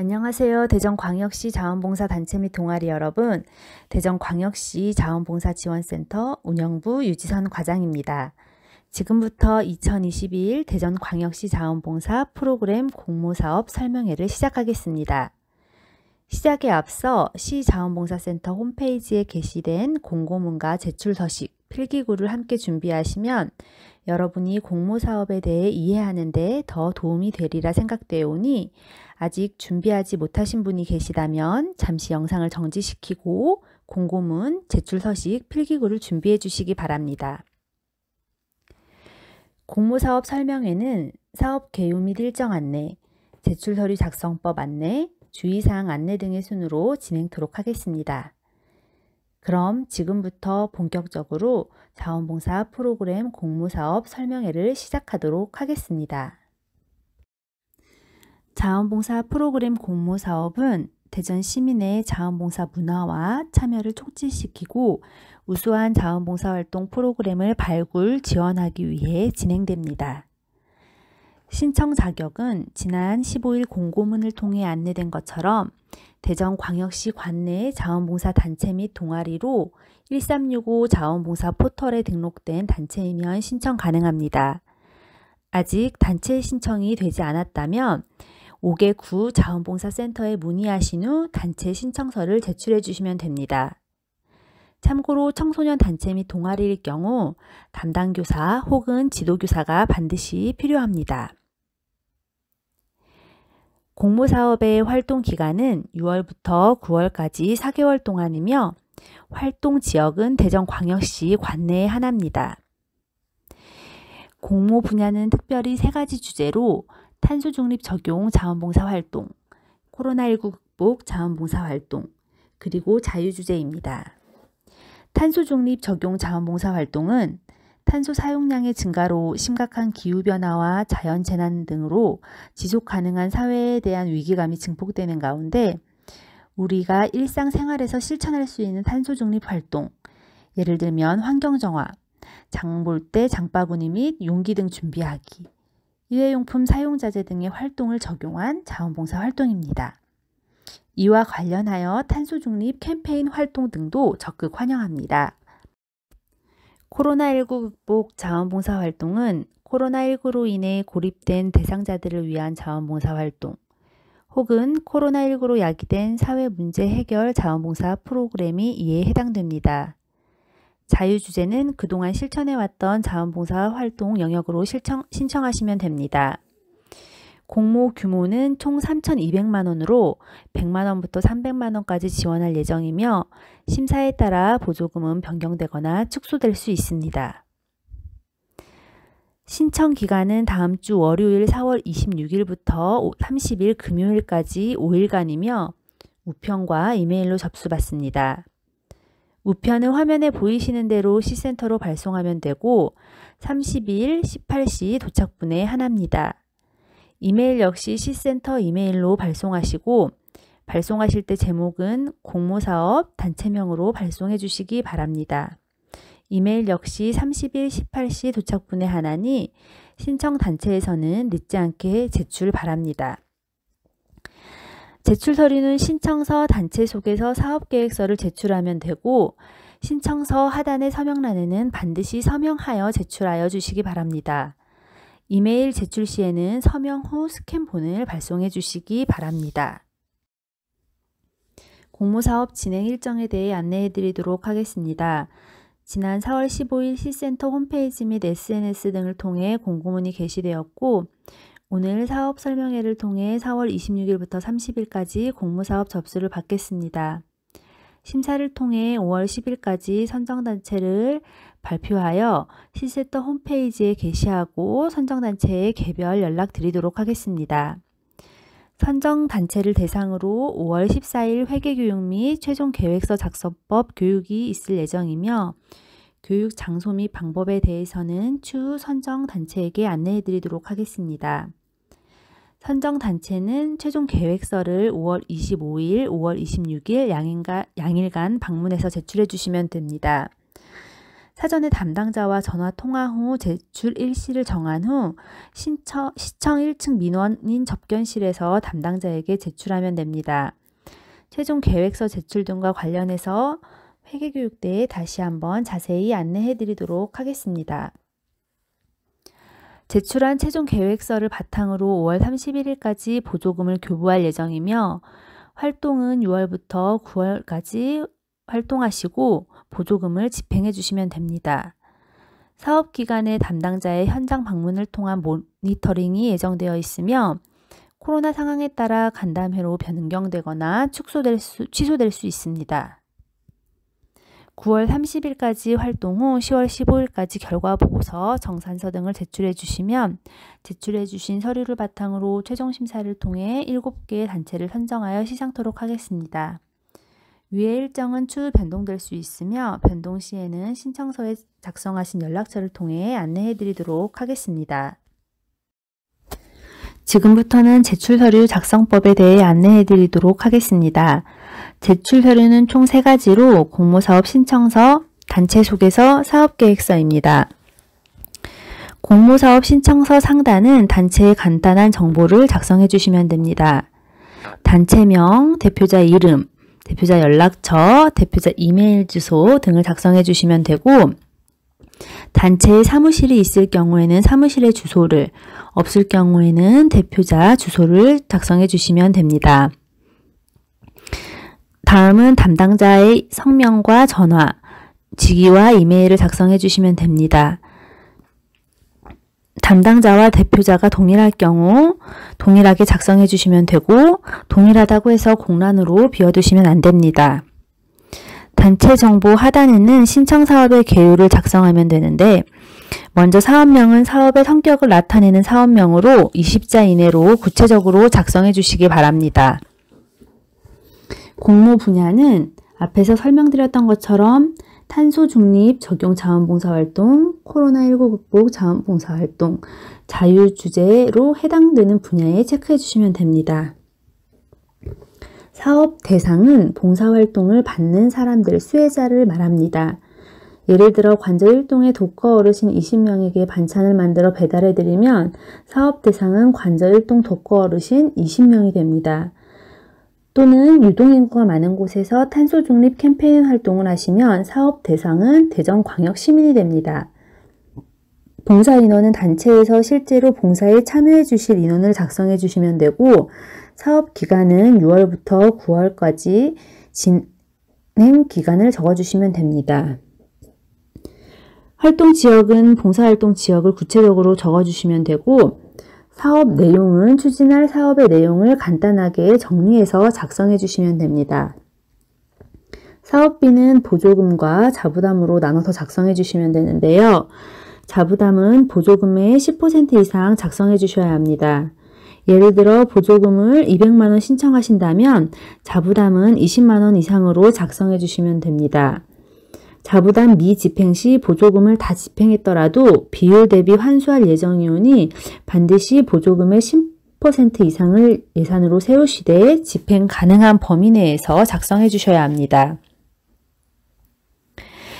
안녕하세요. 대전광역시 자원봉사 단체 및 동아리 여러분, 대전광역시 자원봉사지원센터 운영부 유지선 과장입니다. 지금부터 2022 대전광역시 자원봉사 프로그램 공모사업 설명회를 시작하겠습니다. 시작에 앞서 시자원봉사센터 홈페이지에 게시된 공고문과 제출서식, 필기구를 함께 준비하시면 여러분이 공모사업에 대해 이해하는 데 더 도움이 되리라 생각되어 오니 아직 준비하지 못하신 분이 계시다면 잠시 영상을 정지시키고 공고문, 제출서식, 필기구를 준비해 주시기 바랍니다. 공모사업 설명회는 사업 개요 및 일정 안내, 제출서류 작성법 안내, 주의사항 안내 등의 순으로 진행토록 하겠습니다. 그럼 지금부터 본격적으로 자원봉사 프로그램 공모사업 설명회를 시작하도록 하겠습니다. 자원봉사 프로그램 공모사업은 대전 시민의 자원봉사 문화와 참여를 촉진시키고 우수한 자원봉사활동 프로그램을 발굴, 지원하기 위해 진행됩니다. 신청 자격은 지난 15일 공고문을 통해 안내된 것처럼 대전광역시 관내의 자원봉사 단체 및 동아리로 1365 자원봉사 포털에 등록된 단체이면 신청 가능합니다. 아직 단체 신청이 되지 않았다면 5개 구 자원봉사센터에 문의하신 후 단체 신청서를 제출해 주시면 됩니다. 참고로 청소년 단체 및 동아리일 경우 담당 교사 혹은 지도교사가 반드시 필요합니다. 공모사업의 활동 기간은 6월부터 9월까지 4개월 동안이며 활동 지역은 대전광역시 관내에 하나입니다. 공모 분야는 특별히 3가지 주제로 탄소중립 적용 자원봉사 활동, 코로나19 극복 자원봉사 활동, 그리고 자유주제입니다. 탄소중립 적용 자원봉사 활동은 탄소 사용량의 증가로 심각한 기후변화와 자연재난 등으로 지속가능한 사회에 대한 위기감이 증폭되는 가운데 우리가 일상생활에서 실천할 수 있는 탄소중립 활동, 예를 들면 환경정화, 장 볼 때 장바구니 및 용기 등 준비하기, 일회용품 사용자재 등의 활동을 적용한 자원봉사 활동입니다. 이와 관련하여 탄소중립 캠페인 활동 등도 적극 환영합니다. 코로나19 극복 자원봉사 활동은 코로나19로 인해 고립된 대상자들을 위한 자원봉사 활동, 혹은 코로나19로 야기된 사회 문제 해결 자원봉사 프로그램이 이에 해당됩니다. 자유주제는 그동안 실천해왔던 자원봉사 활동 영역으로 신청하시면 됩니다. 공모 규모는 총 3,200만 원으로 100만 원부터 300만 원까지 지원할 예정이며 심사에 따라 보조금은 변경되거나 축소될 수 있습니다. 신청 기간은 다음 주 월요일 4월 26일부터 30일 금요일까지 5일간이며 우편과 이메일로 접수받습니다. 우편은 화면에 보이시는 대로 시센터로 발송하면 되고 30일 18시 도착분에 하나입니다. 이메일 역시 시센터 이메일로 발송하시고 발송하실 때 제목은 공모사업 단체명으로 발송해 주시기 바랍니다. 이메일 역시 30일 18시 도착분에 하나니 신청 단체에서는 늦지 않게 제출 바랍니다. 제출 서류는 신청서 단체 속에서 사업계획서를 제출하면 되고 신청서 하단의 서명란에는 반드시 서명하여 제출하여 주시기 바랍니다. 이메일 제출 시에는 서명 후 스캔본을 발송해 주시기 바랍니다. 공모사업 진행 일정에 대해 안내해 드리도록 하겠습니다. 지난 4월 15일 시센터 홈페이지 및 SNS 등을 통해 공고문이 게시되었고 오늘 사업 설명회를 통해 4월 26일부터 30일까지 공모사업 접수를 받겠습니다. 심사를 통해 5월 10일까지 선정단체를 발표하여 시센터 홈페이지에 게시하고 선정단체에 개별 연락드리도록 하겠습니다. 선정단체를 대상으로 5월 14일 회계교육 및 최종 계획서 작성법 교육이 있을 예정이며 교육 장소 및 방법에 대해서는 추후 선정단체에게 안내해 드리도록 하겠습니다. 선정단체는 최종 계획서를 5월 25일, 5월 26일 양일간 방문해서 제출해 주시면 됩니다. 사전에 담당자와 전화 통화 후 제출 일시를 정한 후 시청 1층 민원인 접견실에서 담당자에게 제출하면 됩니다. 최종 계획서 제출 등과 관련해서 회계교육 때에 다시 한번 자세히 안내해 드리도록 하겠습니다. 제출한 최종 계획서를 바탕으로 5월 31일까지 보조금을 교부할 예정이며 활동은 6월부터 9월까지 활동하시고 보조금을 집행해 주시면 됩니다. 사업기간에 담당자의 현장 방문을 통한 모니터링이 예정되어 있으며 코로나 상황에 따라 간담회로 변경되거나 취소될 수 있습니다. 9월 30일까지 활동 후 10월 15일까지 결과보고서, 정산서 등을 제출해 주시면 제출해 주신 서류를 바탕으로 최종 심사를 통해 7개의 단체를 선정하여 시상토록 하겠습니다. 위의 일정은 추후 변동될 수 있으며 변동 시에는 신청서에 작성하신 연락처를 통해 안내해 드리도록 하겠습니다. 지금부터는 제출서류 작성법에 대해 안내해 드리도록 하겠습니다. 제출 서류는 총 3가지로 공모사업 신청서, 단체 소개서, 사업계획서입니다. 공모사업 신청서 상단은 단체의 간단한 정보를 작성해 주시면 됩니다. 단체명, 대표자 이름, 대표자 연락처, 대표자 이메일 주소 등을 작성해 주시면 되고, 단체에 사무실이 있을 경우에는 사무실의 주소를, 없을 경우에는 대표자 주소를 작성해 주시면 됩니다. 다음은 담당자의 성명과 전화, 직위와 이메일을 작성해 주시면 됩니다. 담당자와 대표자가 동일할 경우 동일하게 작성해 주시면 되고, 동일하다고 해서 공란으로 비워두시면 안 됩니다. 단체 정보 하단에는 신청 사업의 개요를 작성하면 되는데, 먼저 사업명은 사업의 성격을 나타내는 사업명으로 20자 이내로 구체적으로 작성해 주시기 바랍니다. 공모 분야는 앞에서 설명드렸던 것처럼 탄소 중립 적용 자원봉사활동, 코로나19 극복 자원봉사활동, 자유주제로 해당되는 분야에 체크해 주시면 됩니다. 사업 대상은 봉사활동을 받는 사람들, 수혜자를 말합니다. 예를 들어 관저 1동의 독거 어르신 20명에게 반찬을 만들어 배달해드리면 사업 대상은 관저 1동 독거 어르신 20명이 됩니다. 또는 유동인구가 많은 곳에서 탄소 중립 캠페인 활동을 하시면 사업 대상은 대전광역 시민이 됩니다. 봉사 인원은 단체에서 실제로 봉사에 참여해 주실 인원을 작성해 주시면 되고, 사업 기간은 6월부터 9월까지 진행 기간을 적어주시면 됩니다. 활동 지역은 봉사활동 지역을 구체적으로 적어주시면 되고, 사업 내용은 추진할 사업의 내용을 간단하게 정리해서 작성해 주시면 됩니다. 사업비는 보조금과 자부담으로 나눠서 작성해 주시면 되는데요. 자부담은 보조금의 10% 이상 작성해 주셔야 합니다. 예를 들어 보조금을 200만 원 신청하신다면 자부담은 20만 원 이상으로 작성해 주시면 됩니다. 자부담 미집행 시 보조금을 다 집행했더라도 비율 대비 환수할 예정이오니 반드시 보조금의 10% 이상을 예산으로 세우시되 집행 가능한 범위 내에서 작성해 주셔야 합니다.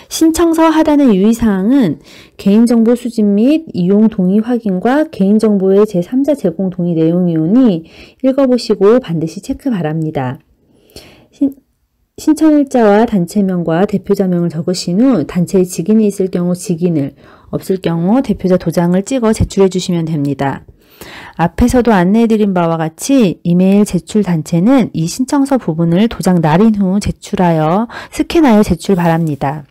신청서 하단의 유의사항은 개인정보 수집 및 이용 동의 확인과 개인정보의 제3자 제공 동의 내용이오니 읽어보시고 반드시 체크 바랍니다. 신청일자와 단체명과 대표자명을 적으신 후 단체에 직인이 있을 경우 직인을, 없을 경우 대표자 도장을 찍어 제출해 주시면 됩니다. 앞에서도 안내해드린 바와 같이 이메일 제출 단체는 이 신청서 부분을 도장 날인 후 스캔하여 제출 바랍니다.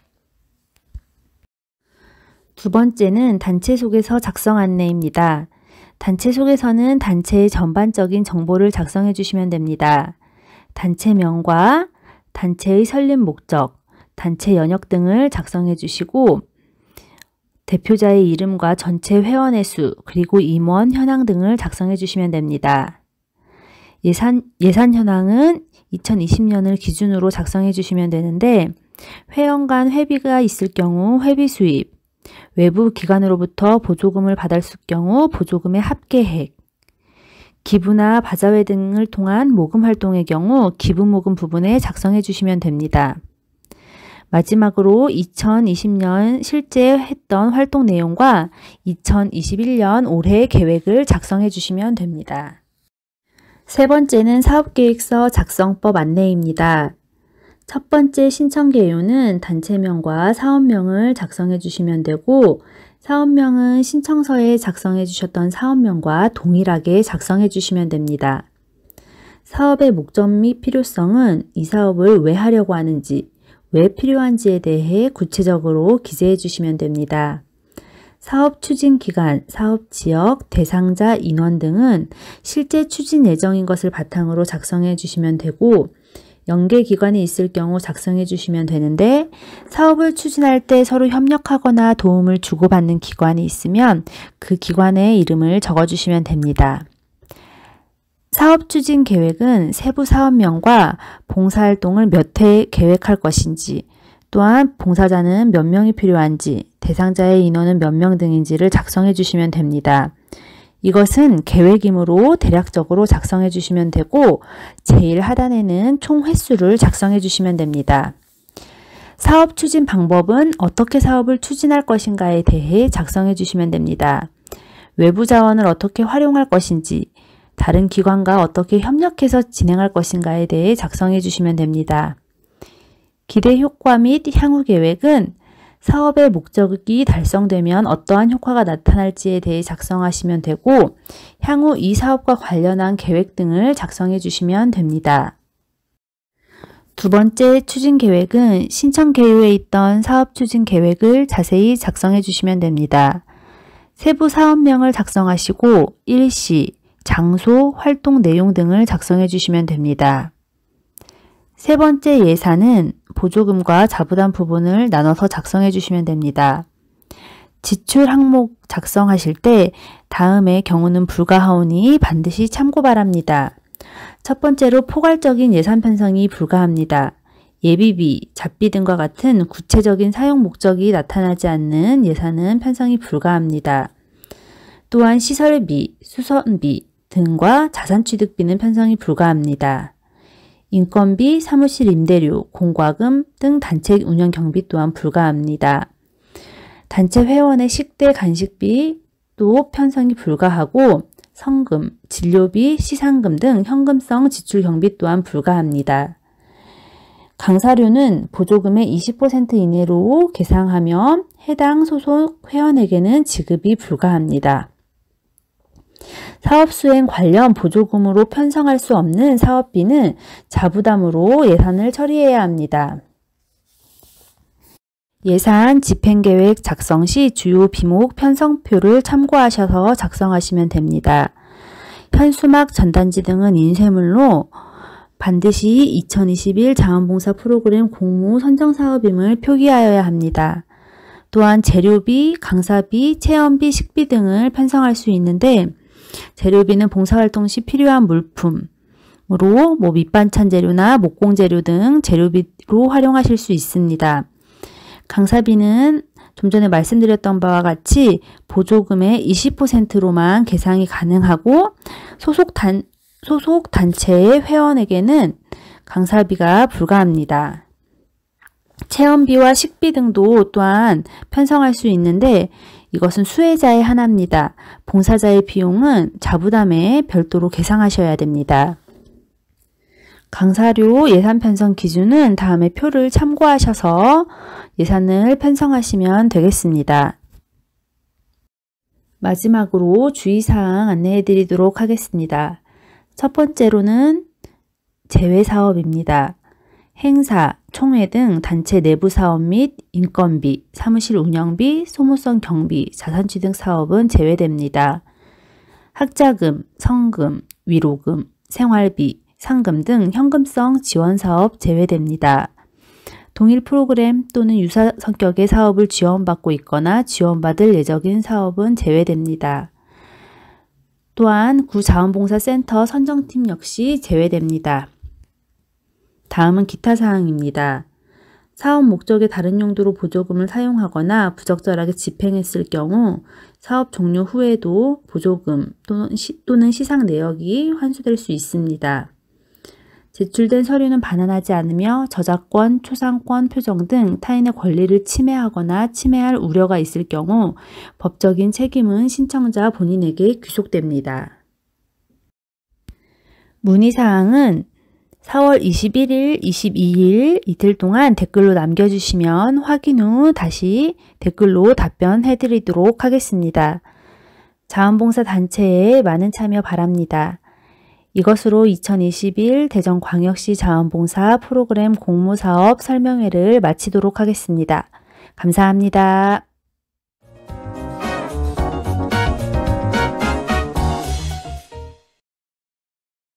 두 번째는 단체 소개서 작성 안내입니다. 단체 소개서는 단체의 전반적인 정보를 작성해 주시면 됩니다. 단체명과 단체의 설립 목적, 단체 연역 등을 작성해 주시고 대표자의 이름과 전체 회원의 수, 그리고 임원, 현황 등을 작성해 주시면 됩니다. 예산 현황은 2020년을 기준으로 작성해 주시면 되는데 회원 간 회비가 있을 경우 회비 수입, 외부 기관으로부터 보조금을 받을 경우 보조금의 합계액, 기부나 바자회 등을 통한 모금 활동의 경우 기부 모금 부분에 작성해 주시면 됩니다. 마지막으로 2020년 실제 했던 활동 내용과 2021년 올해 계획을 작성해 주시면 됩니다. 세 번째는 사업계획서 작성법 안내입니다. 첫 번째 신청 개요는 단체명과 사업명을 작성해 주시면 되고, 사업명은 신청서에 작성해 주셨던 사업명과 동일하게 작성해 주시면 됩니다. 사업의 목적 및 필요성은 이 사업을 왜 하려고 하는지, 왜 필요한지에 대해 구체적으로 기재해 주시면 됩니다. 사업 추진 기간, 사업 지역, 대상자, 인원 등은 실제 추진 예정인 것을 바탕으로 작성해 주시면 되고, 연계 기관이 있을 경우 작성해 주시면 되는데, 사업을 추진할 때 서로 협력하거나 도움을 주고받는 기관이 있으면 그 기관의 이름을 적어 주시면 됩니다. 사업 추진 계획은 세부 사업명과 봉사활동을 몇 회 계획할 것인지, 또한 봉사자는 몇 명이 필요한지, 대상자의 인원은 몇 명 등인지를 작성해 주시면 됩니다. 이것은 계획이므로 대략적으로 작성해 주시면 되고, 제일 하단에는 총 횟수를 작성해 주시면 됩니다. 사업 추진 방법은 어떻게 사업을 추진할 것인가에 대해 작성해 주시면 됩니다. 외부 자원을 어떻게 활용할 것인지, 다른 기관과 어떻게 협력해서 진행할 것인가에 대해 작성해 주시면 됩니다. 기대 효과 및 향후 계획은 사업의 목적이 달성되면 어떠한 효과가 나타날지에 대해 작성하시면 되고, 향후 이 사업과 관련한 계획 등을 작성해 주시면 됩니다. 두 번째 추진 계획은 신청 개요에 있던 사업 추진 계획을 자세히 작성해 주시면 됩니다. 세부 사업명을 작성하시고 일시, 장소, 활동 내용 등을 작성해 주시면 됩니다. 세 번째 예산은 보조금과 자부담 부분을 나눠서 작성해 주시면 됩니다. 지출 항목 작성하실 때 다음의 경우는 불가하오니 반드시 참고 바랍니다. 첫 번째로 포괄적인 예산 편성이 불가합니다. 예비비, 잡비 등과 같은 구체적인 사용 목적이 나타나지 않는 예산은 편성이 불가합니다. 또한 시설비, 수선비 등과 자산취득비는 편성이 불가합니다. 인건비, 사무실 임대료, 공과금 등 단체 운영 경비 또한 불가합니다. 단체 회원의 식대 간식비도 편성이 불가하고 성금, 진료비, 시상금 등 현금성 지출 경비 또한 불가합니다. 강사료는 보조금의 20% 이내로 계상하면 해당 소속 회원에게는 지급이 불가합니다. 사업 수행 관련 보조금으로 편성할 수 없는 사업비는 자부담으로 예산을 처리해야 합니다. 예산 집행계획 작성 시 주요 비목 편성표를 참고하셔서 작성하시면 됩니다. 현수막, 전단지 등은 인쇄물로 반드시 2021 자원봉사 프로그램 공모 선정사업임을 표기하여야 합니다. 또한 재료비, 강사비, 체험비, 식비 등을 편성할 수 있는데, 재료비는 봉사활동 시 필요한 물품으로 밑반찬 재료나 목공 재료 등 재료비로 활용하실 수 있습니다. 강사비는 좀 전에 말씀드렸던 바와 같이 보조금의 20%로만 계상이 가능하고 소속 단체의 회원에게는 강사비가 불가합니다. 체험비와 식비 등도 또한 편성할 수 있는데 이것은 수혜자의 하나입니다. 봉사자의 비용은 자부담에 별도로 계상하셔야 됩니다. 강사료 예산 편성 기준은 다음의 표를 참고하셔서 예산을 편성하시면 되겠습니다. 마지막으로 주의사항 안내해 드리도록 하겠습니다. 첫 번째로는 제외사업입니다. 행사, 총회 등 단체 내부 사업 및 인건비, 사무실 운영비, 소모성 경비, 자산취득 사업은 제외됩니다. 학자금, 성금, 위로금, 생활비, 상금 등 현금성 지원 사업 제외됩니다. 동일 프로그램 또는 유사 성격의 사업을 지원받고 있거나 지원받을 예정인 사업은 제외됩니다. 또한 구자원봉사센터 선정팀 역시 제외됩니다. 다음은 기타 사항입니다. 사업 목적의 다른 용도로 보조금을 사용하거나 부적절하게 집행했을 경우 사업 종료 후에도 보조금 또는 시상 내역이 환수될 수 있습니다. 제출된 서류는 반환하지 않으며 저작권, 초상권, 표정 등 타인의 권리를 침해하거나 침해할 우려가 있을 경우 법적인 책임은 신청자 본인에게 귀속됩니다. 문의사항은 4월 21일, 22일 이틀 동안 댓글로 남겨주시면 확인 후 다시 댓글로 답변해드리도록 하겠습니다. 자원봉사 단체에 많은 참여 바랍니다. 이것으로 2021 대전광역시 자원봉사 프로그램 공모사업 설명회를 마치도록 하겠습니다. 감사합니다.